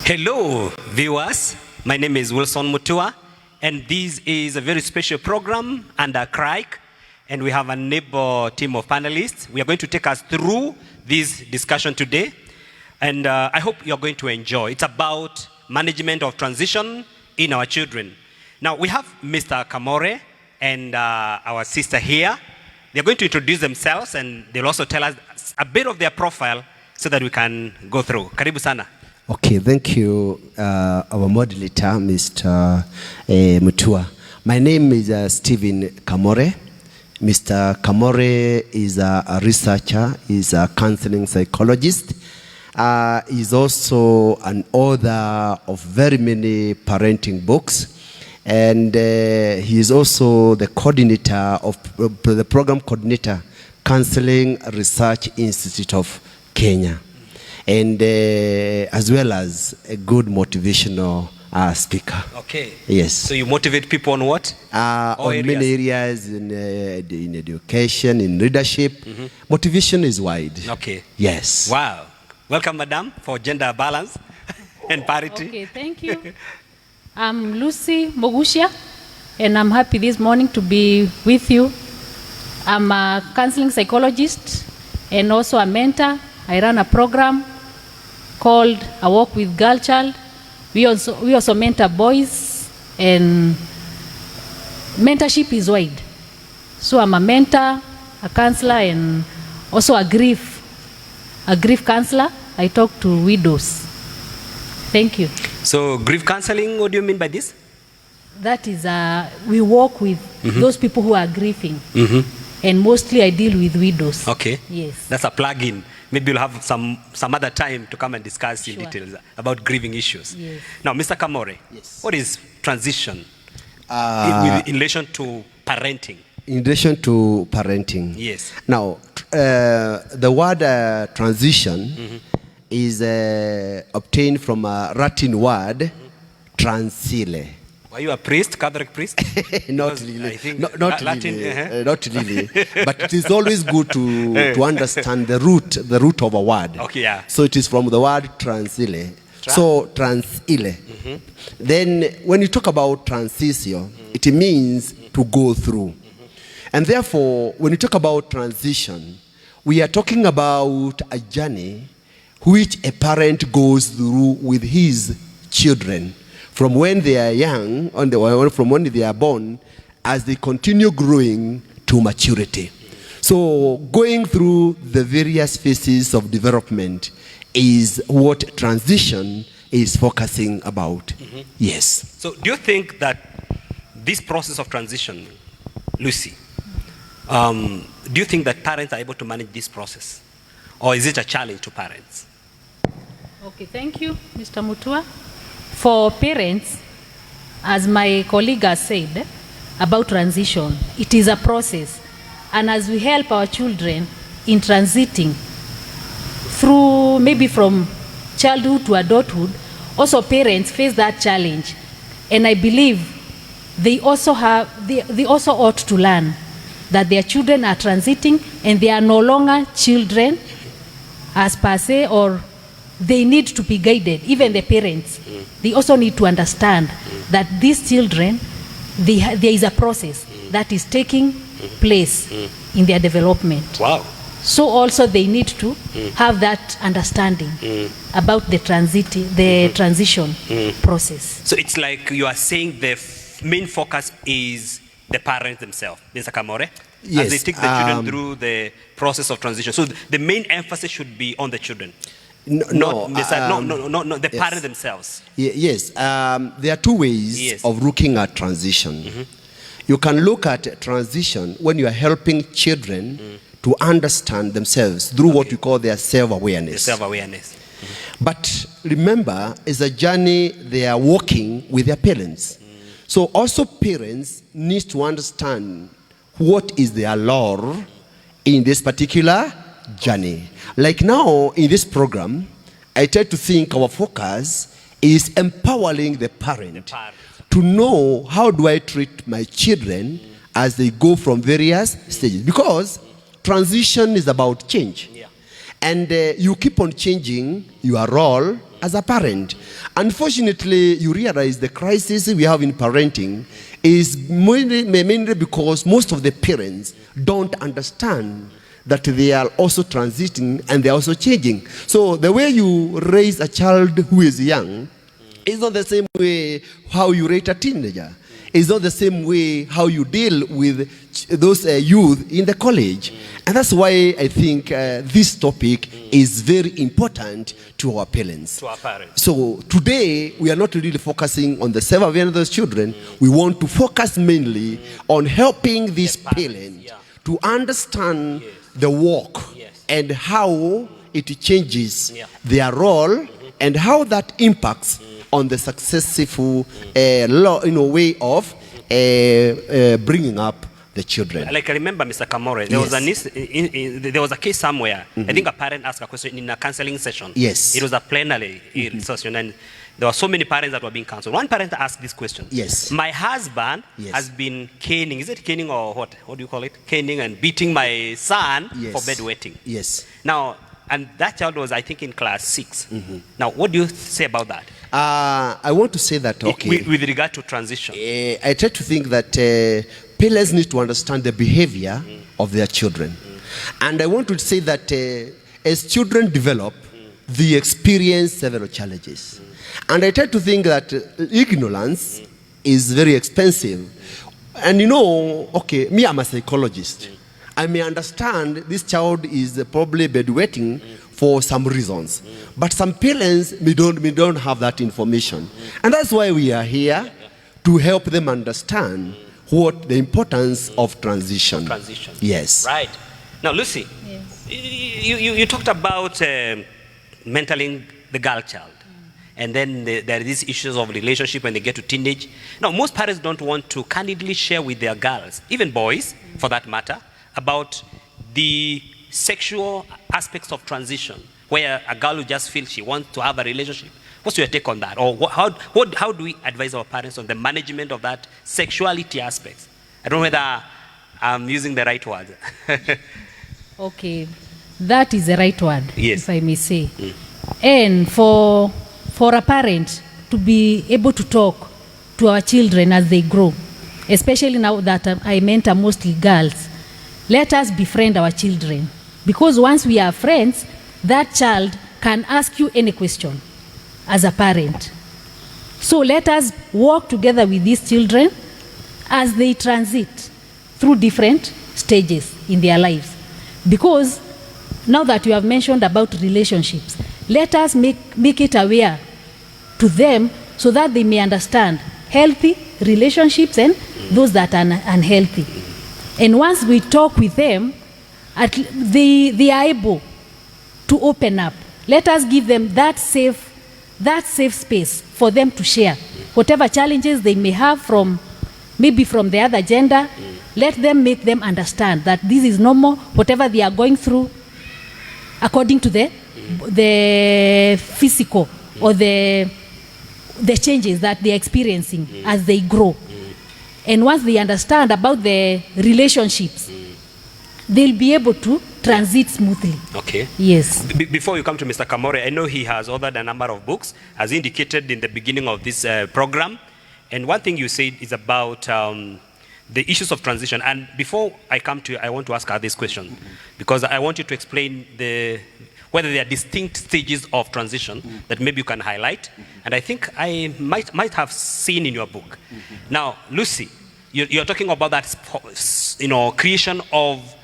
Hello, viewers. My name is Wilson Mutua, and this is a very special program under CRIC, and we have a neighbor team of panelists. We are going to take us through this discussion today, and I hope you're going to enjoy. It's about management of transition in our children. Now, we have Mr. Camare and our sister here. They're going to introduce themselves, and they'll also tell us a bit of their profile so that we can go through. Karibu sana. Okay, thank you, our moderator, Mr. Mutua. My name is Steven Camare. Mr. Camare is a researcher, he's a counseling psychologist. He's also an author of very many parenting books. And he is also the coordinator of the program coordinator, Counseling Research Institute of Kenya. And as well as a good motivational speaker. Okay. Yes. So you motivate people on what? On areas? Many areas in education, in leadership. Mm-hmm. Motivation is wide. Okay. Yes. Wow. Welcome, madam, for gender balance and parity. Okay, thank you. I'm Lucy Maguitia, and I'm happy this morning to be with you. I'm a counseling psychologist and also a mentor. I run a program called A Walk with Girl Child. We also mentor boys, and mentorship is wide. So I'm a mentor, a counselor, and also a grief counselor. I talk to widows. Thank you. So grief counseling, what do you mean by this? That is, we work with those people who are grieving. And mostly I deal with widows. Okay. Yes. That's a plug-in. Maybe we'll have some other time to come and discuss in details about grieving issues. Yes. Now, Mr. Camare, yes. What is transition in relation to parenting? In relation to parenting. Yes. Now, the word transition is obtained from a Latin word, transile. Were you a priest, Catholic priest? Not really. I think not Latin, really. Not really. But it is always good to understand the root of a word. Okay, yeah. So it is from the word transile. So transile. Then when you talk about transisio, it means to go through. And therefore, when you talk about transition, we are talking about a journey which a parent goes through with his children from when they are young, from when they are born, as they continue growing to maturity. So going through the various phases of development is what transition is focusing about. Yes. So do you think that this process of transition, Lucy, do you think that parents are able to manage this process? Or is it a challenge to parents? Okay, thank you, Mr. Mutua. For parents, as my colleague has said about transition, it is a process. And as we help our children in transiting through maybe from childhood to adulthood, also parents face that challenge. And I believe they also ought to learn that their children are transiting and they are no longer children as per se, or they need to be guided. Even the parents, they also need to understand that these children, there is a process that is taking place in their development. Wow. So also they need to have that understanding about the transition process. So it's like you are saying the main focus is the parents themselves, Mr. Camare? Yes. As they take the children through the process of transition. So the main emphasis should be on the children. No, the parents themselves. Yes, there are two ways of looking at transition. You can look at transition when you are helping children to understand themselves through what we call their self-awareness. Self-awareness. But remember, it's a journey they are walking with their parents. So also parents need to understand what is their role in this particular journey. Like now in this program, I try to think our focus is empowering the parent to know how do I treat my children as they go from various stages. Because transition is about change. And you keep on changing your role as a parent. Unfortunately, you realize the crisis we have in parenting is mainly because most of the parents don't understand that they are also transiting and they are also changing. So the way you raise a child who is young is not the same way how you raise a teenager. It's not the same way how you deal with those youth in the college. And that's why I think this topic is very important to our parents. To our parents. So today, we are not really focusing on the self-awareness of those children. We want to focus mainly on helping these parents to understand the work and how it changes their role and how that impacts on the successful way of bringing up the children. Like I remember, Mr. Camare, there was a case somewhere. I think a parent asked a question in a counseling session. Yes. It was a plenary session, and there were so many parents that were being counseled. One parent asked this question. Yes. My husband has been caning. Is it caning or what? What do you call it? Caning and beating my son for bedwetting. Yes. Now, and that child was, I think, in class 6. Now, what do you say about that? I want to say that, okay. With regard to transition. I try to think that parents need to understand the behavior of their children. And I want to say that as children develop, they experience several challenges. And I try to think that ignorance is very expensive. And okay, me, I'm a psychologist. I may understand this child is probably bedwetting for some reasons. But some parents may don't have that information. And that's why we are here to help them understand what the importance of transition. Yes. Right. Now, Lucy, you talked about mentoring the girl child. And then there are these issues of relationship when they get to teenage. Now, most parents don't want to candidly share with their girls, even boys for that matter, about the sexual aspects of transition, where a girl who just feels she wants to have a relationship. What's your take on that? Or how do we advise our parents on the management of that sexuality aspects? I don't know whether I'm using the right word. Okay, that is the right word, yes, if I may say. And for a parent to be able to talk to our children as they grow, especially now that I mentor mostly girls, let us befriend our children. Because once we are friends, that child can ask you any question as a parent. So let us work together with these children as they transit through different stages in their lives. Because now that you have mentioned about relationships, let us make it aware to them so that they may understand healthy relationships and those that are unhealthy. And once we talk with them, they are able to open up. Let us give them that safe space for them to share whatever challenges they may have from the other gender. Let them make them understand that this is normal, whatever they are going through, according to the physical or the changes that they are experiencing as they grow. And once they understand about the relationships, they'll be able to transit smoothly. Okay. Yes. Before you come to Mr. Camare, I know he has authored a number of books, as indicated in the beginning of this program. And one thing you said is about the issues of transition. And before I come to you, I want to ask her this question, because I want you to explain whether there are distinct stages of transition that maybe you can highlight. And I think I might have seen in your book. Now, Lucy, you're talking about that, creation of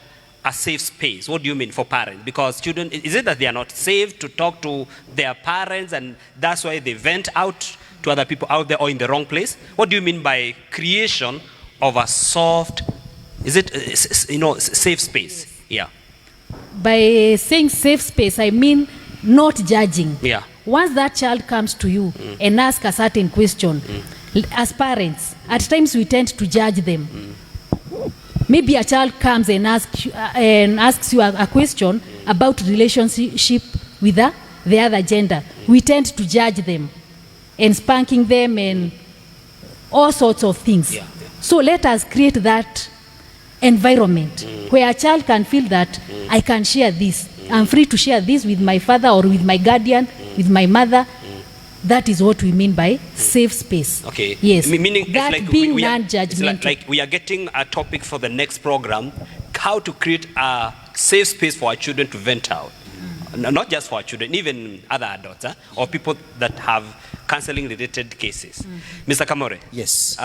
a safe space. What do you mean for parents? Because children, is it that they are not safe to talk to their parents and that's why they vent out to other people out there or in the wrong place? What do you mean by creation of a soft, safe space? Yeah. By saying safe space, I mean not judging. Yeah. Once that child comes to you and asks a certain question, as parents, at times we tend to judge them. Maybe a child comes and asks you a question about relationship with the other gender. We tend to judge them and spanking them and all sorts of things. Yeah. So let us create that environment where a child can feel that I can share this I'm free to share this with my father or with my guardian, with my mother. That is what we mean by safe space. Okay. Yes. Meaning that like being we are, non-judgmental. like we are getting a topic for the next program, how to create a safe space for our children to vent out. Not just for our children, even other adults, or people that have counseling-related cases. Mr. Camare. Yes.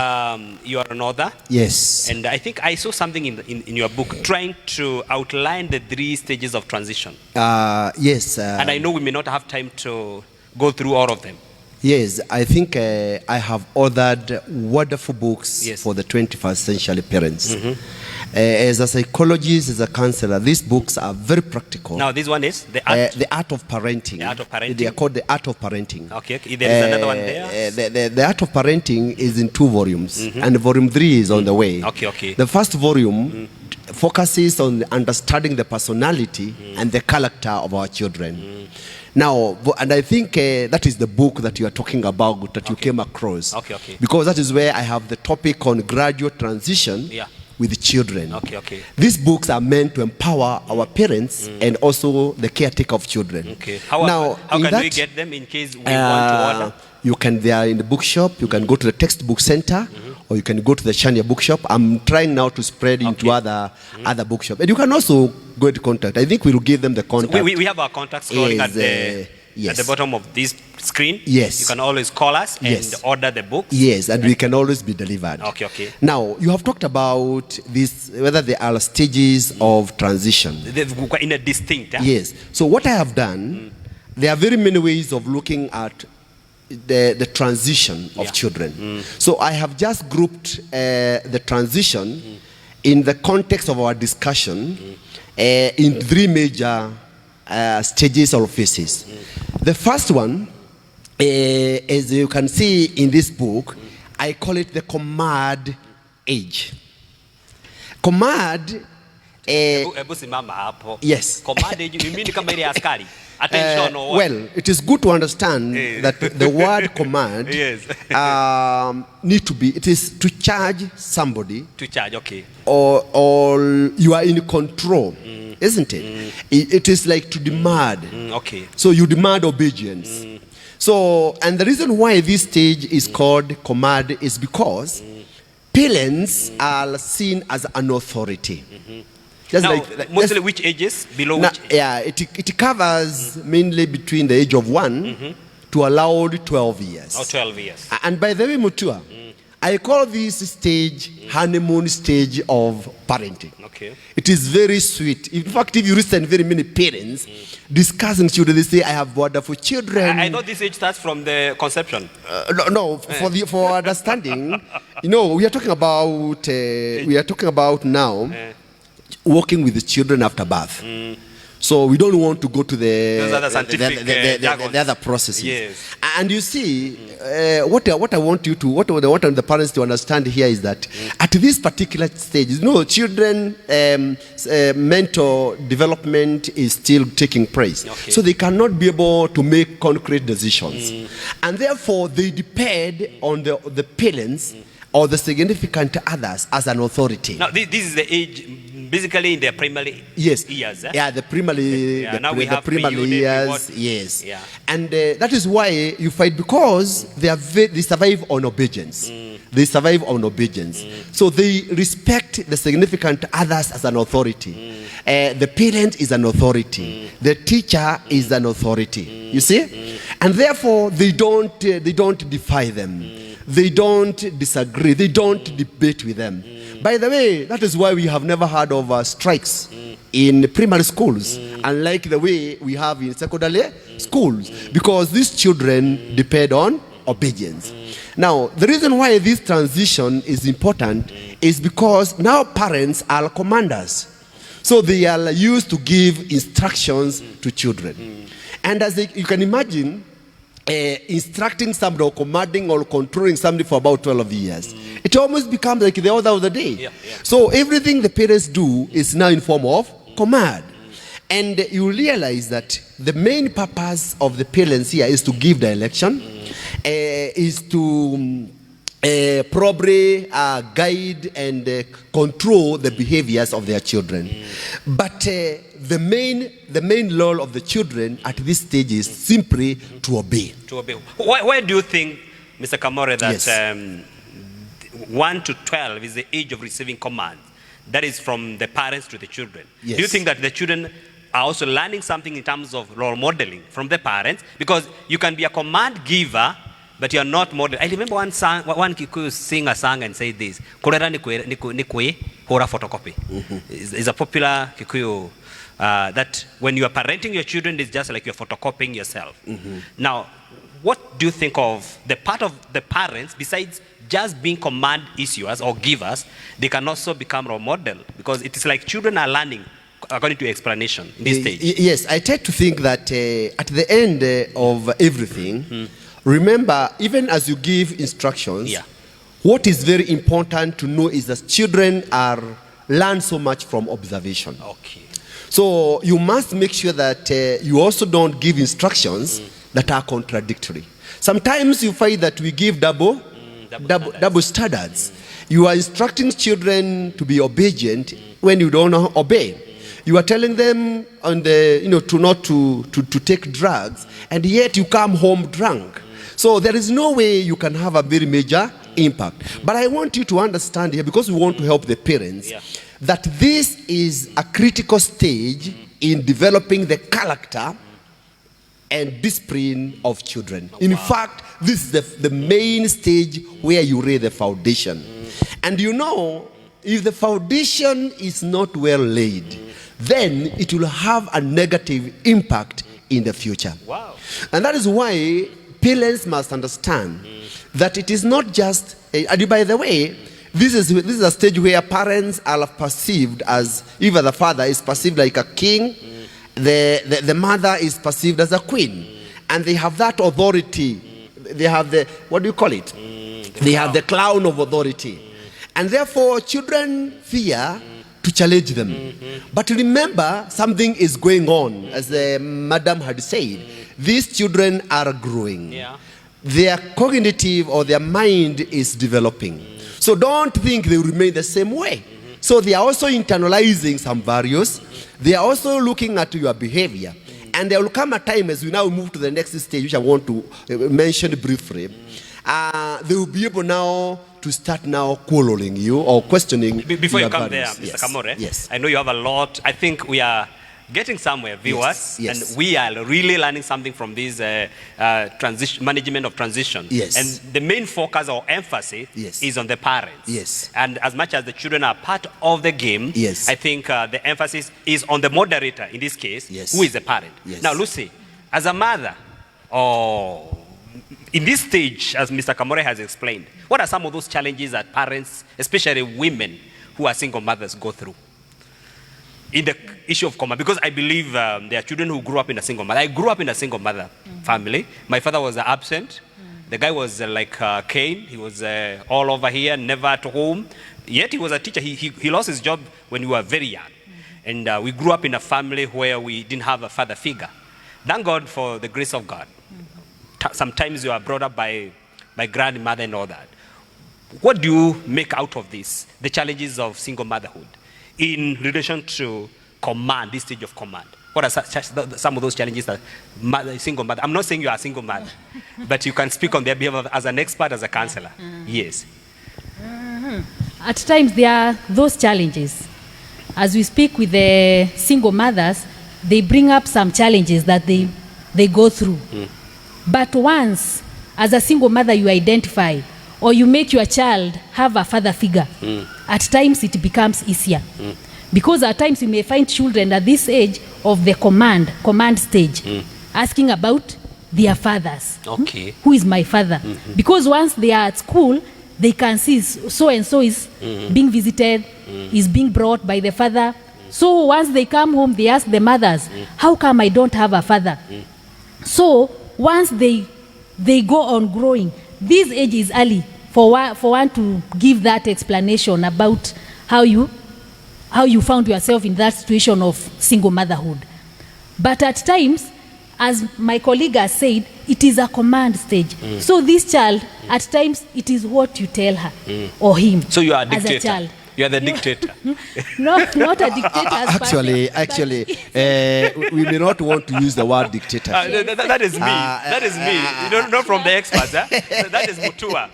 You are an author. Yes. And I think I saw something in your book trying to outline the 3 stages of transition. Yes. And I know we may not have time to go through all of them. Yes, I think I have authored wonderful books for the 21st century parents. As a psychologist, as a counselor, these books are very practical. Now, this one is the art of parenting. The art of parenting. They are called the art of parenting. Okay, there is another one there. The art of parenting is in 2 volumes, and volume 3 is on the way. Okay. The first volume focuses on understanding the personality and the character of our children. Now, and I think that is the book that you are talking about, that you came across. Okay. Because that is where I have the topic on gradual transition with children. Okay. These books are meant to empower our parents and also the caretaker of children. Okay. How can we get them in case we want to order? They are in the bookshop. You can go to the textbook center, or you can go to the Chania bookshop. I'm trying now to spread into other bookshop, and you can also go to contact. I think we'll give them the contact. So we have our contacts scrolling at the bottom of this screen. Yes. You can always call us and order the books. Yes, and we can always be delivered. Okay. Now, you have talked about this, whether there are stages of transition. In a distinct. Yes. So what I have done, there are very many ways of looking at the transition of children. So I have just grouped the transition in the context of our discussion in 3 major stages or phases. The first one, as you can see in this book, I call it the command age. Command. Yes. Command age, you mean kama ile askari? Attention or what? Well, it is good to understand that the word command it is to charge somebody. To charge, okay. Or you are in control, isn't it? It is like to demand. Okay. So you demand obedience. So, and the reason why this stage is called command is because parents are seen as an authority. Now, mostly which ages? Below which age? Yeah, it covers mainly between the age of 1 to allowed 12 years. 12 years. And by the way, Mutua, I call this stage honeymoon stage of parenting. Okay. It is very sweet. In fact, if you listen very many parents discussing children, they say, I have wonderful children. I thought this age starts from the conception. No, for understanding, we are talking about now working with the children after birth. So we don't want to go to the other processes. Yes. And you see, what I want the parents to understand here is that at this particular stage, children mental development is still taking place. Okay. So they cannot be able to make concrete decisions. And therefore, they depend on the parents or the significant others as an authority. Now, this is the age, basically in their primary years. Yeah, the primary, the primary years. Yes. Yeah. And that is why you fight, because they survive on obedience. They survive on obedience. So they respect the significant others as an authority. The parent is an authority. The teacher is an authority. You see? And therefore, they don't defy them. They don't disagree. They don't debate with them. By the way, that is why we have never heard of strikes in primary schools, unlike the way we have in secondary schools, because these children depend on obedience. Now, the reason why this transition is important is because now parents are commanders. So they are used to give instructions to children. And as you can imagine, instructing somebody or commanding or controlling somebody for about 12 years, it almost becomes like the order of the day. Yeah. So everything the parents do is now in form of command. And you realize that the main purpose of the parents here is to give direction, is to probably guide and control the behaviors of their children. But the main role of the children at this stage is simply to obey. To obey. Why do you think, Mr. Camare, that Yes. 1 to 12 is the age of receiving command? That is from the parents to the children. Yes. Do you think that the children are also learning something in terms of role modeling from the parents? Because you can be a command giver, but you are not modeling. I remember one Kikuyu singer sang and said this, "Kurera ni kwe hora photocopy." It's a popular Kikuyu that when you are parenting your children, it's just like you're photocopying yourself. Now, what do you think of the part of the parents, besides just being command issuers or givers, they can also become role model? Because it is like children are learning according to your explanation in this stage. Yes, I tend to think that at the end of everything, remember, even as you give instructions, what is very important to know is that children learn so much from observation. Okay. So you must make sure that you also don't give instructions that are contradictory. Sometimes you find that we give double standards. You are instructing children to be obedient when you don't obey. You are telling them to not to take drugs, and yet you come home drunk. So there is no way you can have a very major impact. But I want you to understand here, because we want to help the parents, that this is a critical stage in developing the character and discipline of children. In fact, this is the main stage where you lay the foundation. And if the foundation is not well laid, then it will have a negative impact in the future. Wow. And that is why parents must understand that it is not just, and by the way, this is a stage where parents are perceived as, either the father is perceived like a king, the mother is perceived as a queen, and they have that authority. They have the, what do you call it? They have the crown of authority. And therefore, children fear to challenge them. But remember, something is going on. As the madam had said, these children are growing. Their cognitive or their mind is developing. So don't think they will remain the same way. So they are also internalizing some values. They are also looking at your behavior. And there will come a time, as we now move to the next stage, which I want to mention briefly, they will be able now to start now quarreling you or questioning. Before you come values. there, Mr. Camare, Yes. I know you have a lot. I think we are getting somewhere, viewers, Yes. and we are really learning something from this management of transition. Yes. And the main focus or emphasis is on the parents. Yes. And as much as the children are part of the game, I think the emphasis is on the moderator, in this case, who is the parent. Now, Lucy, as a mother, in this stage, as Mr. Camare has explained, what are some of those challenges that parents, especially women who are single mothers, go through in the issue of command? Because I believe there are children who grew up in a single mother. I grew up in a single mother family. My father was absent. The guy was like Cain. He was all over here, never at home. Yet he was a teacher. He lost his job when we were very young. And we grew up in a family where we didn't have a father figure. Thank God for the grace of God. Sometimes you are brought up by my grandmother and all that. What do you make out of this, the challenges of single motherhood in relation to command, this stage of command? What are some of those challenges that single mother? I'm not saying you are a single mother, but you can speak on their behalf as an expert, as a counselor. Yes. At times there are those challenges. As we speak with the single mothers, they bring up some challenges that they go through. But once, as a single mother, you identify or you make your child have a father figure, at times it becomes easier. Because at times you may find children at this age of the command stage, asking about their fathers. Okay. Who is my father? Because once they are at school, they can see so-and-so is being visited, is being brought by the father. So once they come home, they ask the mothers, how come I don't have a father? So once they go on growing, this age is early for one to give that explanation about how you found yourself in that situation of single motherhood. But at times, as my colleague has said, it is a command stage. So this child, at times, it is what you tell her or him. So you are a dictator. As a child. You are the dictator. No, not a dictator. Actually, we may not want to use the word dictator. That is me. That is me. You don't know from the experts. That is Mutua.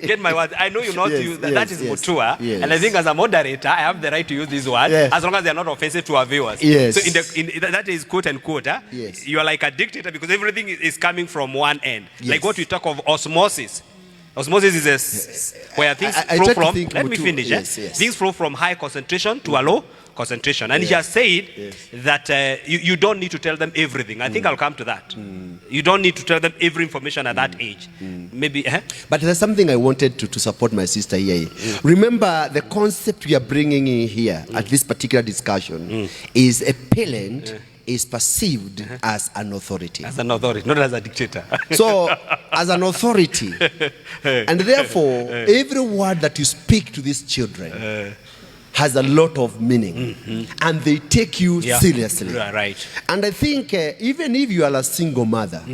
Get my words. I know you not use that. That is Mutua. Yes. And I think as a moderator, I have the right to use this word as long as they are not offensive to our viewers. Yes. So that is quote unquote. Yes. You are like a dictator because everything is coming from one end. Yes. Like what we talk of osmosis. Osmosis is where things flow from. Let me finish. Yes. Things flow from high concentration to a low concentration. And he has said that you don't need to tell them everything. I think I'll come to that. You don't need to tell them every information at that age. Maybe. But there's something I wanted to support my sister here. Remember, the concept we are bringing in here at this particular discussion is a parent is perceived as an authority. As an authority, not as a dictator. So, as an authority. And therefore, every word that you speak to these children has a lot of meaning. And they take you seriously. Right. And I think even if you are a single mother,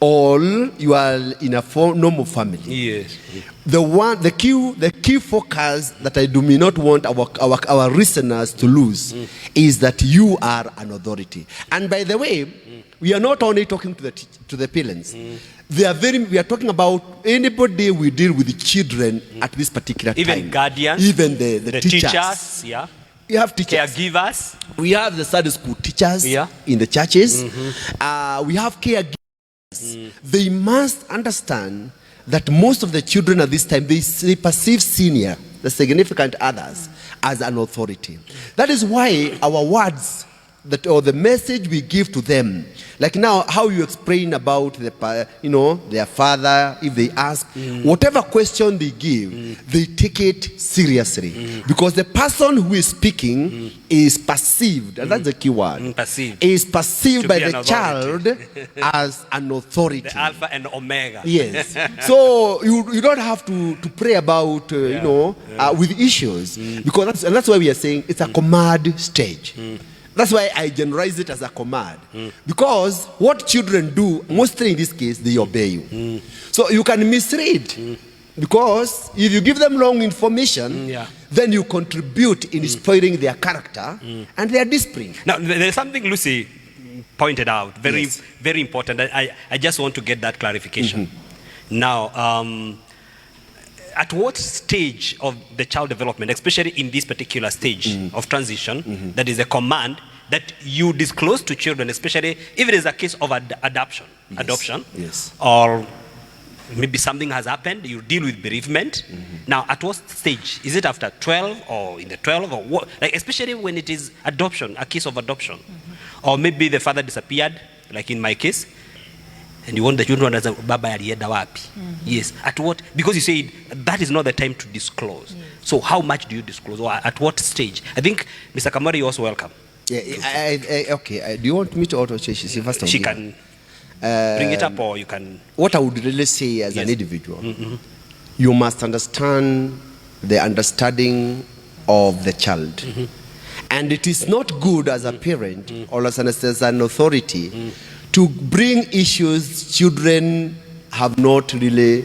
or you are in a normal family, the key focus that I do not want our listeners to lose is that you are an authority. And by the way, we are not only talking to the parents. We are talking about anybody we deal with the children at this particular time. Even guardians, even the teachers. We have teachers. Caregivers. We have the Sunday school teachers in the churches. We have caregivers. They must understand that most of the children at this time, they perceive senior, the significant others, as an authority. That is why our words or the message we give to them, like now how you explain about their father, if they ask whatever question they give, they take it seriously because the person who is speaking is perceived, and that's the key word. Perceived is perceived by the child as an authority, the alpha and omega. Yes. So you don't have to pray about with issues because that's why we are saying it's a command stage. That's why I generalize it as a command. Because what children do, mostly in this case, they obey you. So you can misread. Because if you give them wrong information, then you contribute in spoiling their character and their discipline. Now, there's something Lucy pointed out, very important. I just want to get that clarification. Now, at what stage of the child development, especially in this particular stage of transition, that is a command that you disclose to children, especially if it is a case of adoption, or maybe something has happened, you deal with bereavement. Now, at what stage? Is it after 12 or in the 12 or what? Like, especially when it is adoption, a case of adoption. Or maybe the father disappeared, like in my case, and you want the children to understand, Baba alienda wapi? Yes. At what? Because you said that is not the time to disclose. So how much do you disclose? Or at what stage? I think Mr. Camare, you're also welcome. Okay. Do you want me to first? She can bring it up, or you can. What I would really say as an individual, you must understand the understanding of the child. And it is not good as a parent or as an authority to bring issues children have not really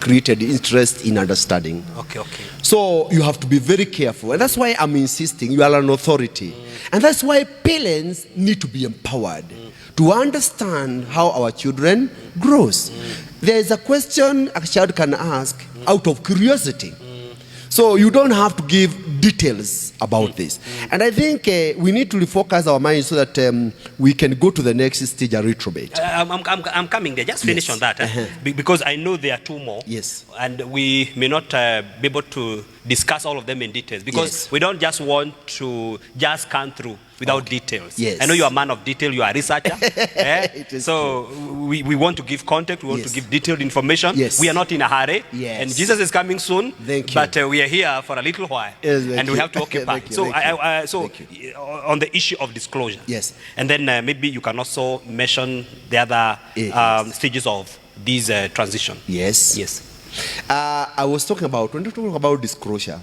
created interest in understanding. Okay. So you have to be very careful. And that's why I'm insisting you are an authority. And that's why parents need to be empowered to understand how our children grows. There is a question a child can ask out of curiosity. So you don't have to give details about this. And I think we need to refocus our minds so that we can go to the next stage a little bit. I'm coming there. Just finish on that. Because I know there are two more. Yes. And we may not be able to discuss all of them in details. Because we don't just want to just scan through without details. Yes. I know you are a man of detail. You are a researcher. So we want to give context. We want to give detailed information. Yes. We are not in a hurry. Yes. And Jesus is coming soon. Thank you. But we are here for a little while. Yes, and we have to occupy. So on the issue of disclosure. Yes. And then maybe you can also mention the other stages of these transition. Yes. I was talking about, when talking about disclosure,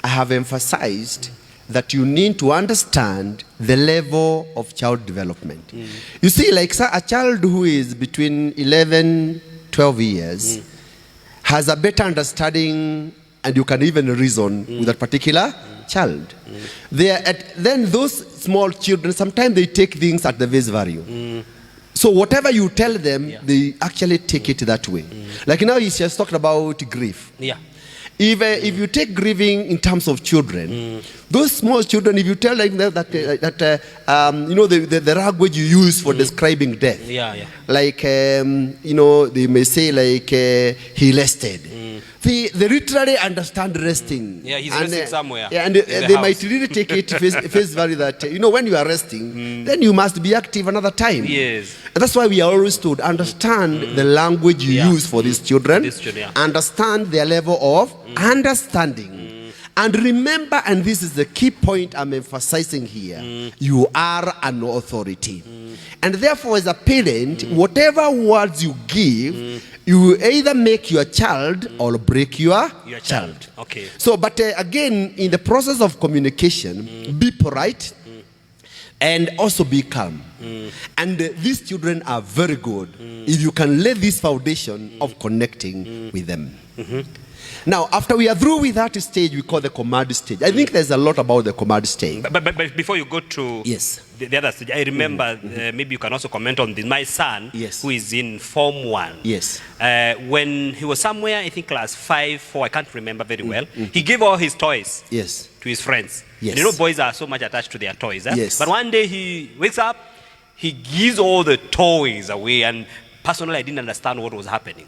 I have emphasized that you need to understand the level of child development. You see, like a child who is between 11, 12 years has a better understanding and you can even reason with that particular child. Then those small children, sometimes they take things at the face value. So whatever you tell them, they actually take it that way. Like now he's just talking about grief. Yeah. If you take grieving in terms of children, those small children, if you tell them that you know the language you use for describing death, like you know, they may say like he rested. They literally understand resting. Yeah, he's resting somewhere. Yeah, and they might really take it face value that you know, when you are resting, then you must be active another time. Yes. And that's why we are always told, understand the language you use for these children, understand their level of understanding. And remember, and this is the key point I'm emphasizing here, you are an authority. And therefore, as a parent, whatever words you give, you either make your child or break your child. Okay. So, but again, in the process of communication, be polite and also be calm. And these children are very good if you can lay this foundation of connecting with them. Now, after we are through with that stage, we call the command stage. I think there's a lot about the command stage. But before you go to the other stage, I remember, maybe you can also comment on this. My son, who is in Form 1, when he was somewhere, I think class 5, 4, I can't remember very well, he gave all his toys to his friends. You know, boys are so much attached to their toys. But one day he wakes up, he gives all the toys away, and personally, I didn't understand what was happening.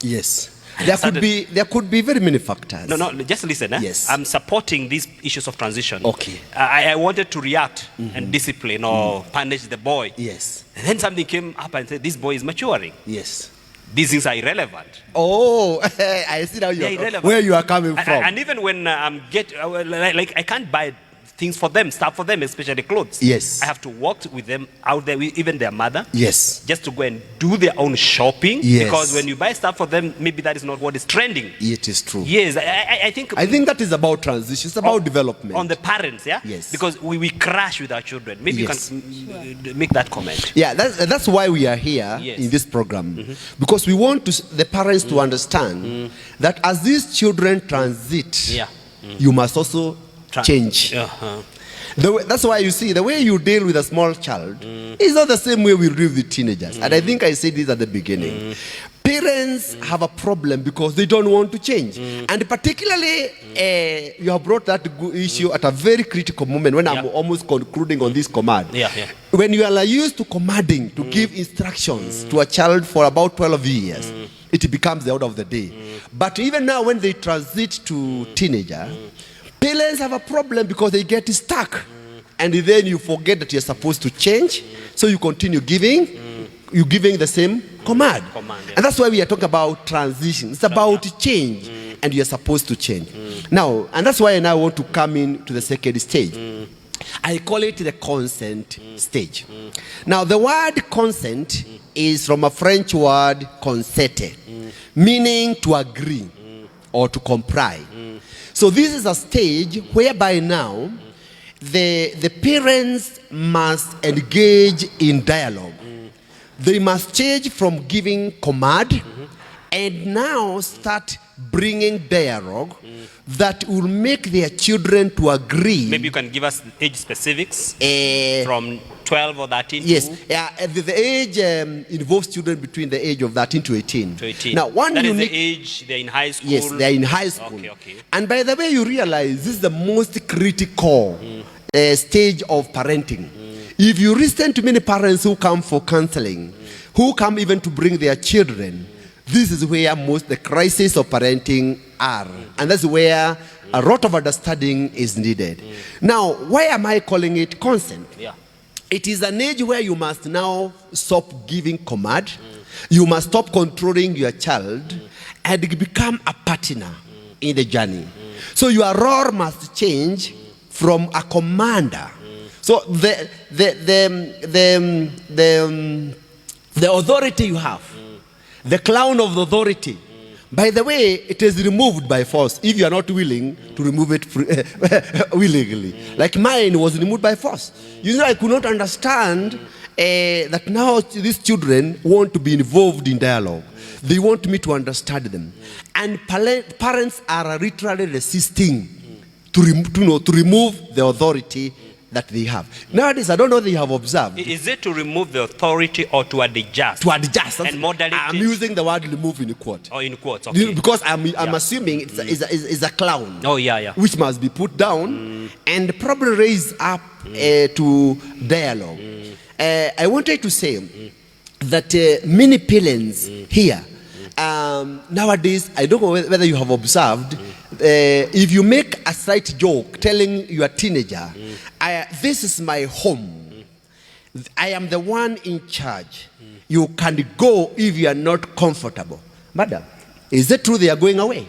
There could be very many factors. No, just listen. I'm supporting these issues of transition. Okay. I wanted to react and discipline or punish the boy. And then something came up and said, this boy is maturing. These things are irrelevant. Oh, I see now where you are coming from. And even when like I can't buy things for them, stuff for them, especially clothes. I have to walk with them out there, even their mother. Just to go and do their own shopping. Because when you buy stuff for them, maybe that is not what is trending. It is true. I think that is about transition. It's about development. On the parents, because we crash with our children. Maybe you can make that comment. That's why we are here in this program. Because we want the parents to understand that as these children transit, you must also change. That's why you see the way you deal with a small child is not the same way we deal with teenagers. And I think I said this at the beginning. Parents have a problem because they don't want to change. And particularly, you have brought that issue at a very critical moment when I'm almost concluding on this command. When you are used to commanding, to give instructions to a child for about 12 years, it becomes the order of the day. But even now, when they transit to teenager, parents have a problem because they get stuck. And then you forget that you're supposed to change. So you continue giving. You're giving the same command. And that's why we are talking about transition. It's about change. And you're supposed to change. Now, and that's why I now want to come in to the second stage. I call it the consent stage. Now, the word consent is from a French word consete, meaning to agree or to comply. So this is a stage whereby now the parents must engage in dialogue. They must change from giving command and now start bringing dialogue that will make their children to agree. Maybe you can give us age specifics from 12 or 13 the age involves children between the age of 13 to 18. Now, that is the age they're in high school. Yes, they're in high school. And by the way, you realize this is the most critical stage of parenting. If you listen to many parents who come for counseling, who come even to bring their children, this is where most the crisis of parenting are. And that's where a lot of understanding is needed. Now, why am I calling it consent? It is an age where you must now stop giving command. You must stop controlling your child and become a partner in the journey. So your role must change from a commander. So the authority you have, the crown of the authority, by the way, it is removed by force if you are not willing to remove it willingly. Like mine was removed by force. You know, I could not understand that now these children want to be involved in dialogue. They want me to understand them. And parents are literally resisting to remove the authority that they have. Nowadays, I don't know if they have observed. Is it to remove the authority or to adjust? To adjust. And modality? I'm using the word remove in quote. Oh, in quotes, okay. Because I'm assuming it's a clown. Oh, yeah. Which must be put down and probably raised up to dialogue. I wanted to say that many parents here, nowadays, I don't know whether you have observed, if you make a slight joke telling your teenager, this is my home, I am the one in charge, you can go if you are not comfortable. Madam, is it true they are going away?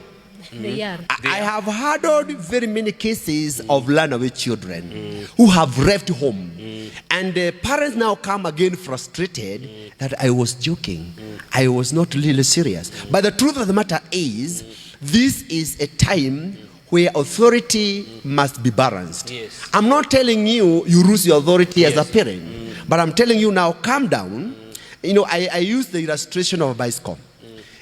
They are. I have heard very many cases of runaway children who have left home. And the parents now come again frustrated that I was joking. I was not really serious. But the truth of the matter is, this is a time where authority must be balanced. Yes. I'm not telling you lose your authority as a parent. But I'm telling you now, calm down. I use the illustration of a bicycle.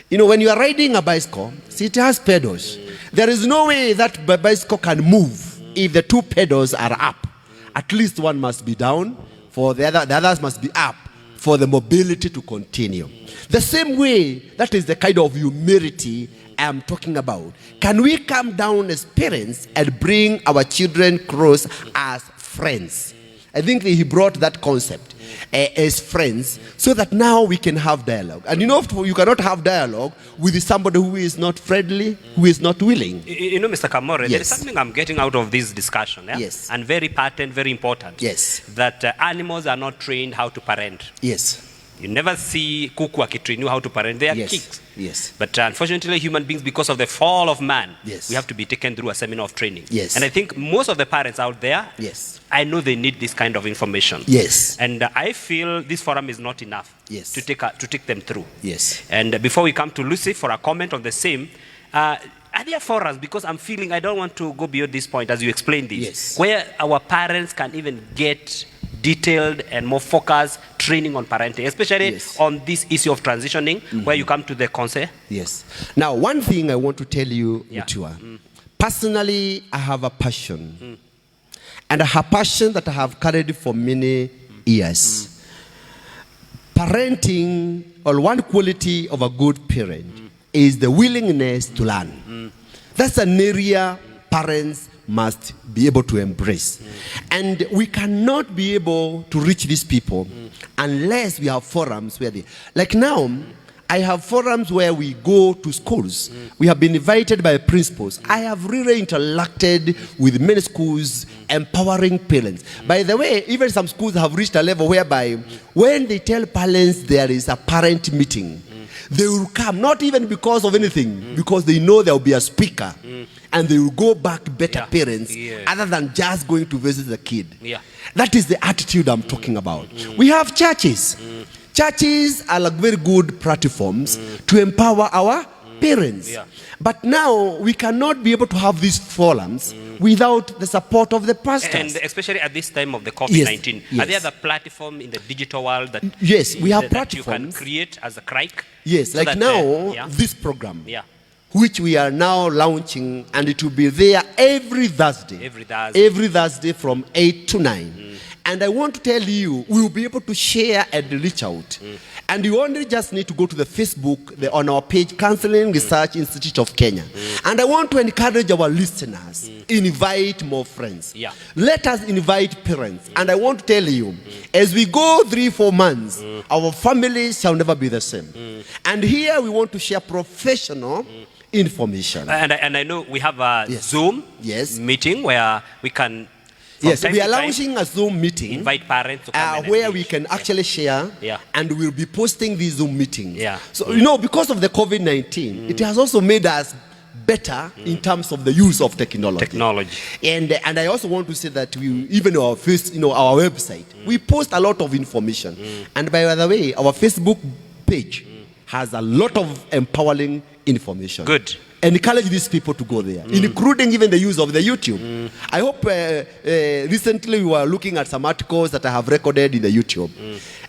When you are riding a bicycle, see, it has pedals. There is no way that bicycle can move if the two pedals are up. At least one must be down, for the others must be up for the mobility to continue. The same way, that is the kind of humility I am talking about. Can we come down as parents and bring our children close as friends? I think he brought that concept as friends so that now we can have dialogue. And you cannot have dialogue with somebody who is not friendly, who is not willing. Mr. Camare, Yes. there is something I'm getting out of this discussion. Yeah? Yes. And very patent, very important. Yes. That animals are not trained how to parent. Yes. You never see kuku akitrain you how to parent. They are Yes. kids. Yes. But unfortunately, human beings, because of the fall of man, Yes. we have to be taken through a seminar of training. Yes. And I think most of the parents out there, Yes. I know they need this kind of information. Yes. And I feel this forum is not enough Yes. to take them through. Yes. And before we come to Lucy for a comment on the same, are there forums, because I'm feeling I don't want to go beyond this point as you explain this, Yes. where our parents can even get detailed and more focused training on parenting, especially Yes. on this issue of transitioning, where you come to the Concession. Yes. Now, one thing I want to tell you, Yeah. Mutua. Personally, I have a passion. And I have a passion that I have carried for many years. Parenting, or one quality of a good parent, is the willingness to learn. That's an area parents must be able to embrace. And we cannot be able to reach these people unless we have forums where like now, I have forums where we go to schools. We have been invited by principals. I have really interacted with many schools, empowering parents. By the way, even some schools have reached a level whereby when they tell parents there is a parent meeting, they will come, not even because of anything, because they know there will be a speaker. And they will go back better parents other than just going to visit the kid. Yeah. That is the attitude I'm talking about. We have churches. Churches are like very good platforms to empower our parents. Yeah. But now we cannot be able to have these forums without the support of the pastors. And especially at this time of the COVID-19, Yes. are there other platforms in the digital world that, Yes, we have that you can platforms. create as a crike? Yes, So like that, now, this program, Yeah. which we are now launching, and it will be there every Thursday. Every Thursday from 8 to 9. And I want to tell you, we will be able to share and reach out. And you only just need to go to the Facebook, on our page, Counseling Research Institute of Kenya. And I want to encourage our listeners, invite more friends. Yeah. Let us invite parents. And I want to tell you, as we go 3-4 months, our families shall never be the same. And here we want to share professional information. And I know we have a Zoom meeting where we can. Yes, we are launching a Zoom meeting. Invite parents to come where we can actually share, and we'll be posting these Zoom meetings. So, because of the COVID-19, it has also made us better in terms of the use of technology. And I also want to say that even our our website, we post a lot of information. And by the way, our Facebook page has a lot of empowering information. Good. encourage these people to go there, including even the use of the YouTube. I hope recently we were looking at some articles that I have recorded in the YouTube.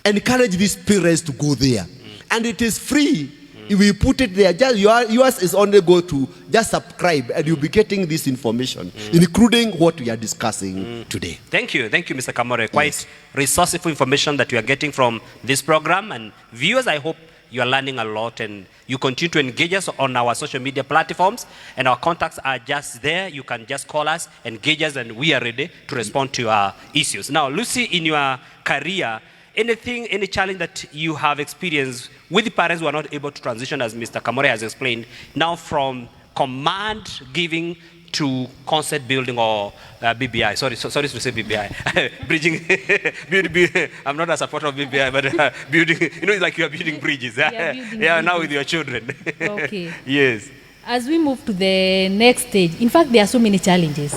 Encourage these parents to go there. And it is free. If we put it there, just yours is only go to just subscribe and you'll be getting this information, including what we are discussing today. Thank you, Mr. Camare. Quite resourceful information that you are getting from this program. And viewers, I hope you are learning a lot and you continue to engage us on our social media platforms, and our contacts are just there. You can just call us, engage us, and we are ready to respond to our issues. Now, Lucy, in your career, any challenge that you have experienced with the parents who are not able to transition, as Mr. Camare has explained, now from command giving to concept building or BBI? Sorry to say BBI. Bridging. I'm not a supporter of BBI, but building. It's like you are building bridges. Now with your children. Okay. Yes. As we move to the next stage, in fact, there are so many challenges.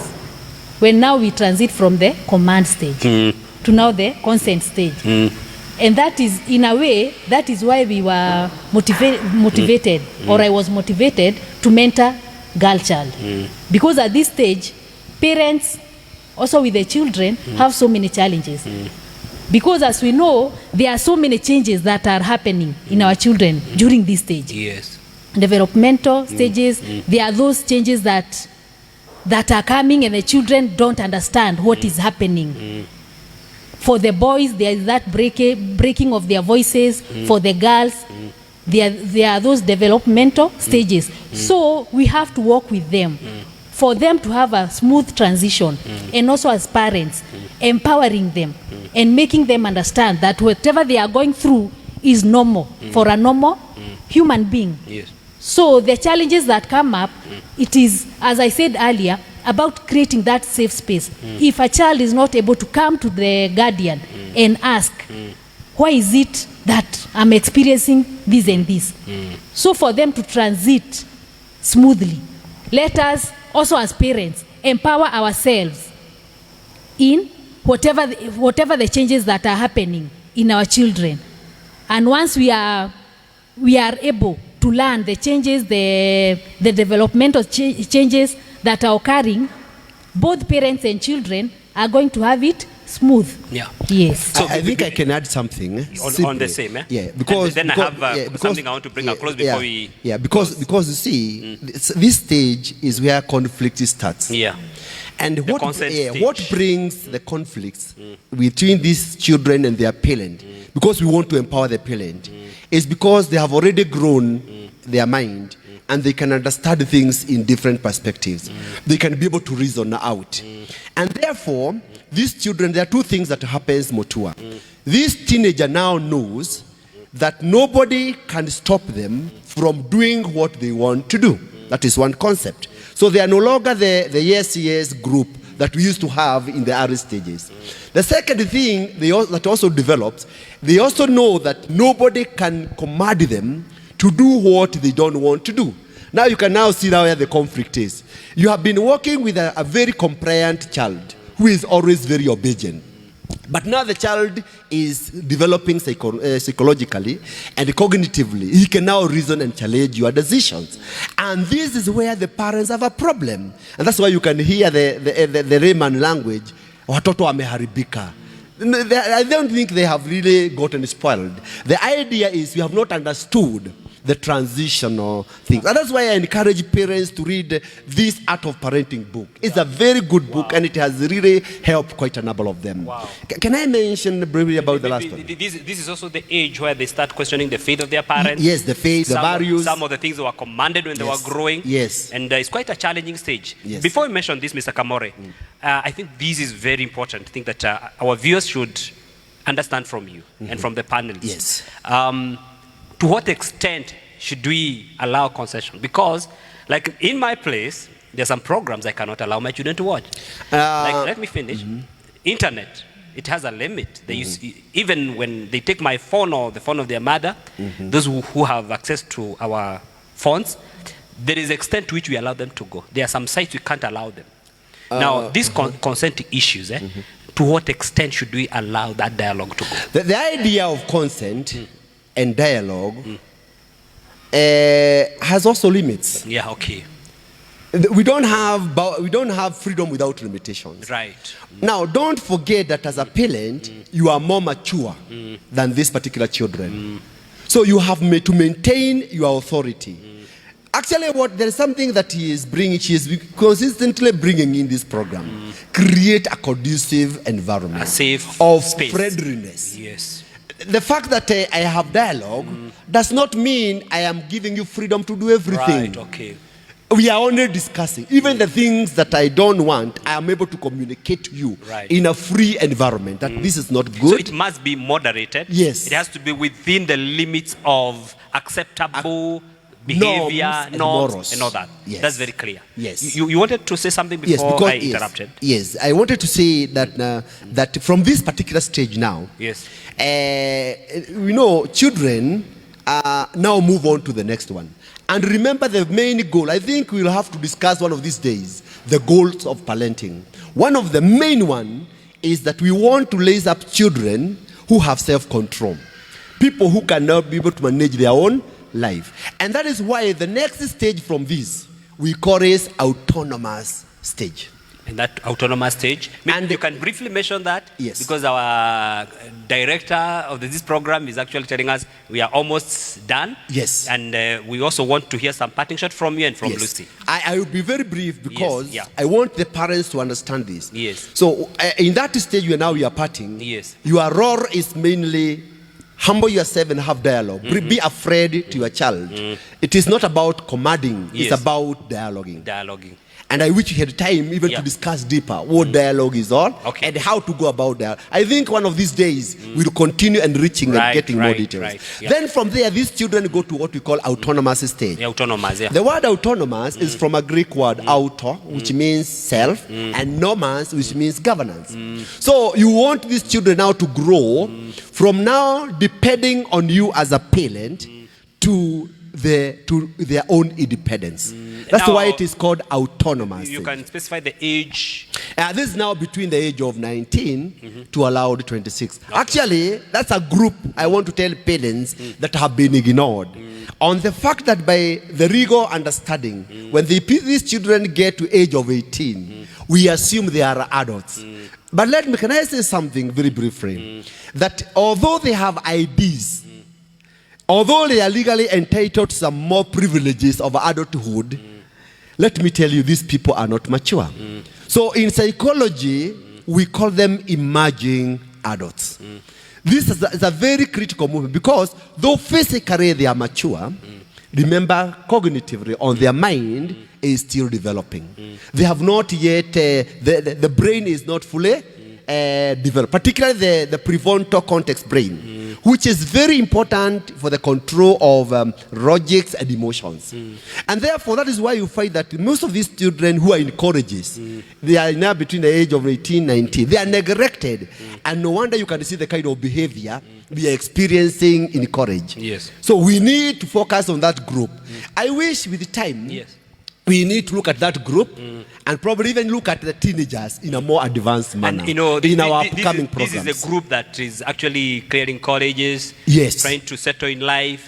When now we transit from the command stage to now the consent stage. And that is, in a way, that is why we were motivated, or I was motivated to mentor girl child. Because at this stage, parents, also with their children, have so many challenges. Because as we know, there are so many changes that are happening in our children during this stage. Yes. Developmental stages, there are those changes that are coming and the children don't understand what is happening. For the boys, there is that breaking of their voices. For the girls, there are those developmental stages. So we have to work with them for them to have a smooth transition, and also as parents, empowering them and making them understand that whatever they are going through is normal for a normal human being. Yes. So the challenges that come up, it is, as I said earlier, about creating that safe space. If a child is not able to come to the guardian and ask, why is it that I'm experiencing this and this? So for them to transit smoothly, let us also as parents empower ourselves in whatever the changes that are happening in our children. And once we are able to learn the changes, the developmental changes that are occurring, both parents and children are going to have it smooth. Yeah. Yes. So I think I can add something. On the same, Yeah, because and then I have something I want to bring across before we. Yeah, because you see, this stage is where conflict starts. Yeah. And what brings the conflicts between these children and their parent, because we want to empower the parent, is because they have already grown their mind and they can understand things in different perspectives. They can be able to reason out. And therefore, these children, there are two things that happens, Mutua. This teenager now knows that nobody can stop them from doing what they want to do. That is one concept. So they are no longer the yes group that we used to have in the early stages. The second thing that also develops, they also know that nobody can command them to do what they don't want to do. Now you can now see where the conflict is. You have been working with a very compliant child who is always very obedient. But now the child is developing psychologically and cognitively. He can now reason and challenge your decisions. And this is where the parents have a problem. And that's why you can hear the Rayman language, watoto wameharibika. I don't think they have really gotten spoiled. The idea is we have not understood the transitional things. And that's why I encourage parents to read this Art of Parenting book. It's a very good book, and it has really helped quite a number of them. Wow. Can I mention briefly about the last one? This is also the age where they start questioning the faith of their parents. Yes, the faith, the values. Some of the things that were commanded when they were growing. Yes. And it's quite a challenging stage. Yes. Before we mention this, Mr. Camare, I think this is very important. I think that our viewers should understand from you and from the panelists. Yes. To what extent should we allow concession? Because, like in my place, there's some programs I cannot allow my children to watch. Let me finish. Internet, it has a limit. They use, even when they take my phone or the phone of their mother, those who have access to our phones, there is extent to which we allow them to go. There are some sites we can't allow them. Now, these consent issues, to what extent should we allow that dialogue to go? The idea of consent and dialogue has also limits. Yeah, okay. We don't have freedom without limitations. Right. Now, don't forget that as a parent, you are more mature than these particular children. So you have to maintain your authority. Actually, there is something that she is consistently bringing in this program. Create a conducive environment. A safe of space. friendliness. Yes. The fact that I have dialogue does not mean I am giving you freedom to do everything. Right, okay. We are only discussing. Even the things that I don't want, I am able to communicate to you in a free environment that this is not good. So it must be moderated. Yes. It has to be within the limits of acceptable behavior, norms, and all that. Yes. That's very clear. Yes. You wanted to say something before I interrupted? Yes. I wanted to say that that from this particular stage now, yes, children now move on to the next one. And remember the main goal. I think we'll have to discuss one of these days the goals of parenting. One of the main one is that we want to raise up children who have self-control. People who can now be able to manage their own life. And that is why the next stage from this, we call it autonomous stage. In that autonomous stage, maybe you can briefly mention that. Yes. Because our director of this program is actually telling us we are almost done. Yes. And we also want to hear some parting shot from you and from Lucy. I will be very brief because Yes. I want the parents to understand this. Yes. So in that stage where now you are parting, yes, your role is mainly humble yourself and have dialogue. Be afraid to your child. It is not about commanding. Yes. It's about dialoguing. Dialoguing. And I wish we had time even to discuss deeper what dialogue is all and how to go about that. I think one of these days we'll continue enriching and getting more details. Then from there, these children go to what we call autonomous stage. Autonomous, The word autonomous is from a Greek word auto, which means self, and nomos, which means governance. So you want these children now to grow from now depending on you as a parent to their own independence. That's now, why it is called autonomous. You can specify the age. This is now between the age of 19 to allowed 26. Okay. Actually, that's a group I want to tell parents that have been ignored. On the fact that by the rigor understanding, when these children get to age of 18, we assume they are adults. But can I say something very briefly? That although they have IDs, although they are legally entitled to some more privileges of adulthood, let me tell you, these people are not mature. So in psychology, we call them emerging adults. This is a very critical movement because though physically they are mature, remember cognitively on their mind is still developing. They have not yet, the brain is not fully developed, particularly the prefrontal cortex brain, which is very important for the control of logics and emotions. And therefore, that is why you find that most of these children who are in colleges, they are now between the age of 18, 19, they are neglected. And no wonder you can see the kind of behavior we are experiencing in college. Yes. So we need to focus on that group. I wish with the time, we need to look at that group and probably even look at the teenagers in a more advanced manner. And, in our upcoming programs. This is a group that is actually clearing colleges, trying to settle in life,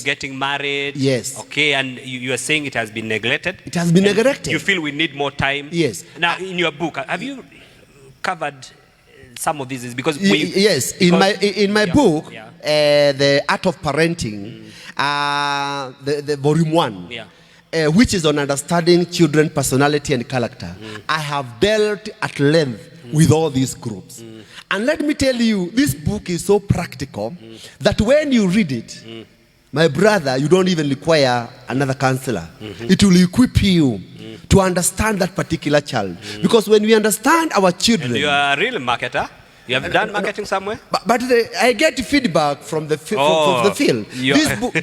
getting married. Okay, and you are saying it has been neglected. It has been neglected. You feel we need more time. Now, in your book, have you covered some of these? Because in my book, The Art of Parenting, the volume 1. Which is on understanding children, personality, and character. I have dealt at length with all these groups. And let me tell you, this book is so practical that when you read it, my brother, you don't even require another counselor. It will equip you to understand that particular child. Because when we understand our children... And you are a real marketer. You have done marketing somewhere? But I get feedback from the from the field. This book,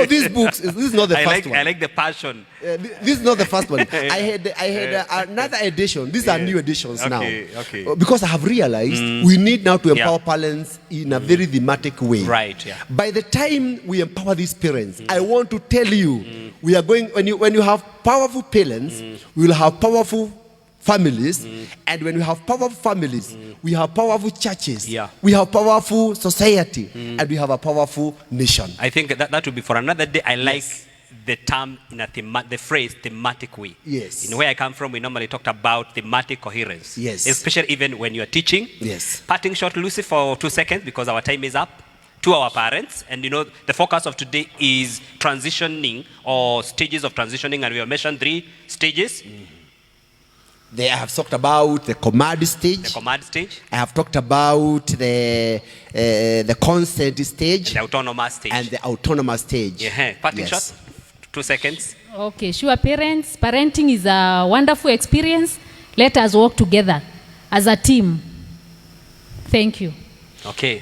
these books, this is not the first one. I like the passion. This is not the first one. I had another edition. These are new editions now. Because I have realized we need now to empower parents in a very thematic way. By the time we empower these parents, I want to tell you, we are going, when you have powerful parents, we will have powerful families, and when we have powerful families, we have powerful churches, we have powerful society, and we have a powerful nation. I think that will be for another day. I like the term in a the phrase thematic way. Yes. In where I come from, we normally talked about thematic coherence. Yes. Especially even when you are teaching. Yes. Parting short, Lucy, for 2 seconds because our time is up. To our parents, and the focus of today is transitioning or stages of transitioning, and we have mentioned 3 stages. I have talked about the command stage. The command stage. I have talked about the consent stage. And the autonomous stage. And the autonomous stage. Yeah. Parting shot, 2 seconds. Okay, sure, parents. Parenting is a wonderful experience. Let us work together as a team. Thank you. Okay.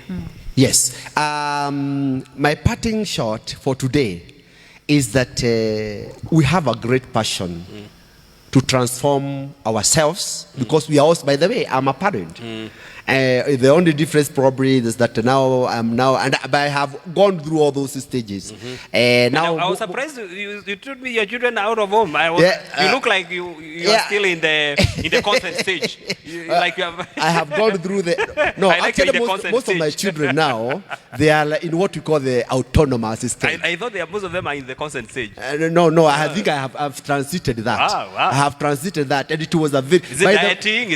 Yes. My parting shot for today is that we have a great passion to transform ourselves because we are also, by the way, I'm a parent. The only difference probably is that now but I have gone through all those stages. Now I was surprised you told me your children are out of home. You look like you are still in the consent stage. I have gone through the. No, actually, most of my children now they are in what we call the autonomous stage. I thought most of them are in the consent stage. No. I think I've transited that. Wow. I have transited that, and it was a very. Is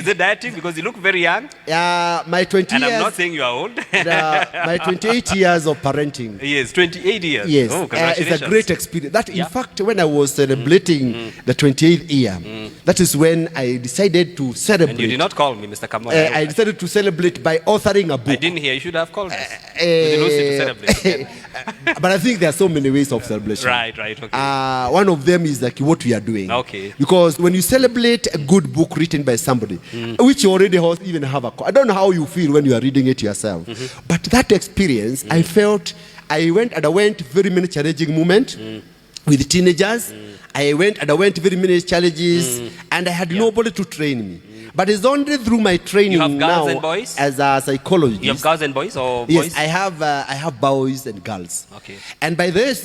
it dieting? Because you look very young. My 20 and years. I'm not saying you are old. My 28 years of parenting. Yes, 28 years. Yes, oh, congratulations. It's a great experience. That, in fact, when I was celebrating the 28th year, that is when I decided to celebrate. And you did not call me, Mr. Camare. I decided to celebrate by authoring a book. I didn't hear. You should have called us. With Lucy to celebrate. But I think there are so many ways of celebration. Right. Okay. One of them is like what we are doing. Okay. Because when you celebrate a good book written by somebody, which you already even have I don't know how you feel when you are reading it yourself. But that experience, I felt I went very many challenging moments with teenagers. I went very many challenges, and I had nobody to train me. But it's only through my training you have girls now and boys? As a psychologist. You have girls and boys or boys? Yes, I have boys and girls. Okay. And by this,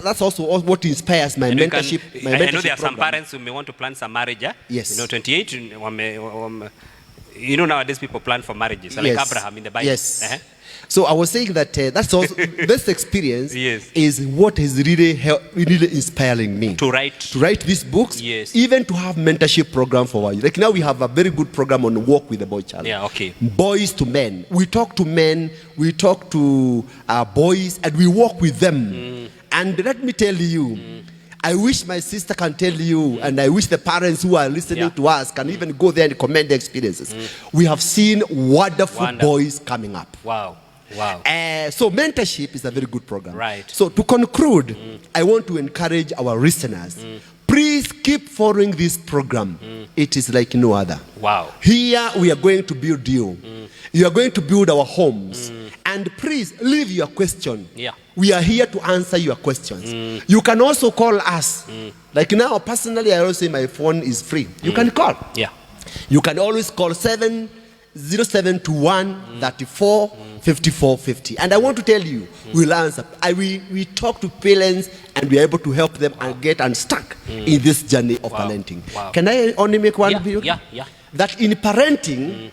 that's also what inspires my mentorship. I know there are some parents who may want to plan some marriage. Yes. 28. Nowadays people plan for marriages, like Abraham in the Bible. Yes. So I was saying that that's also this experience is what is really inspiring me to write these books. Yes. Even to have mentorship program for you. Like now we have a very good program on work with the boy child. Yeah. Okay. Boys to men. We talk to men. We talk to boys, and we work with them. And let me tell you. I wish my sister can tell you, and I wish the parents who are listening to us can even go there and comment their experiences. We have seen wonderful boys coming up. Wow. So mentorship is a very good program. Right. So to conclude, I want to encourage our listeners. Please keep following this program. It is like no other. Wow. Here we are going to build you. You are going to build our homes. And please leave your question. Yeah. We are here to answer your questions. You can also call us. Like now, personally, I always say my phone is free. You can call. Yeah. You can always call 0721 34 54 50. And I want to tell you, we'll answer. We talk to parents and we are able to help them and get unstuck in this journey of parenting. Wow. Can I only make one video? Yeah. That in parenting,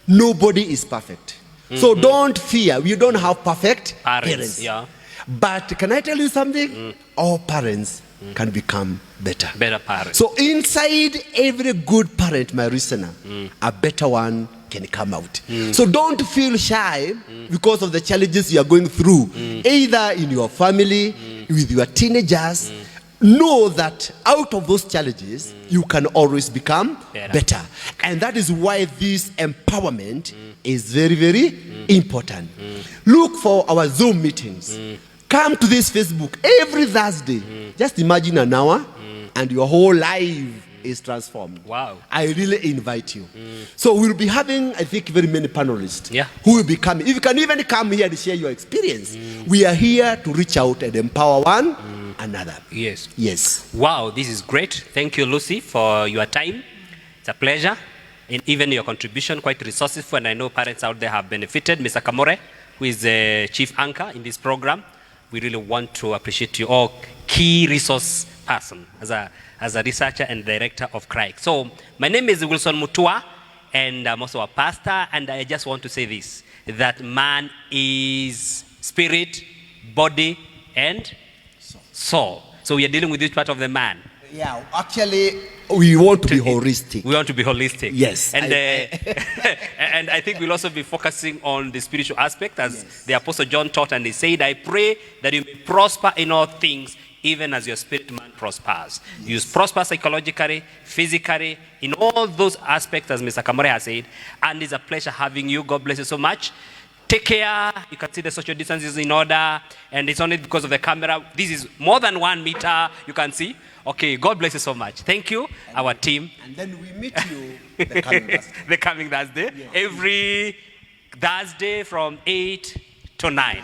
nobody is perfect. So don't fear. We don't have perfect parents. Yeah. But can I tell you something? All parents can become better. Better parents. So inside every good parent, my listener, a better one can come out. So don't feel shy because of the challenges you are going through, either in your family, with your teenagers. Know that out of those challenges, you can always become better. And that is why this empowerment is very, very important. Look for our Zoom meetings. Come to this Facebook every Thursday. Just imagine an hour and your whole life is transformed. Wow. I really invite you. So we'll be having, I think, very many panelists who will be coming. If you can even come here and share your experience, we are here to reach out and empower one another. Yes. Wow, this is great. Thank you, Lucy, for your time. It's a pleasure. And even your contribution, quite resourceful, and I know parents out there have benefited. Mr. Camare, who is the chief anchor in this program, we really want to appreciate you all, key resource person as a researcher and director of CRIC. So my name is Wilson Mutua, and I'm also a pastor, and I just want to say this, that man is spirit, body, and soul. So we are dealing with this part of the man. Yeah, actually, we want to be holistic. We want to be holistic. Yes. And and I think we'll also be focusing on the spiritual aspect, as the Apostle John taught, and he said, I pray that you may prosper in all things, even as your spirit man prospers. You prosper psychologically, physically, in all those aspects, as Mr. Camare has said. And it's a pleasure having you. God bless you so much. Take care. You can see the social distance is in order, and it's only because of the camera. This is more than 1 meter, you can see. Okay, God bless you so much. Thank you, our team. And then we meet you the coming Thursday. The coming Thursday. Yeah. Every Thursday from 8 to 9.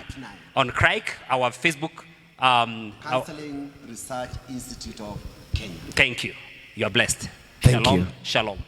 On Crike, our Facebook. Counseling Research Institute of Kenya. Thank you. You are blessed. Thank Shalom. you. Shalom.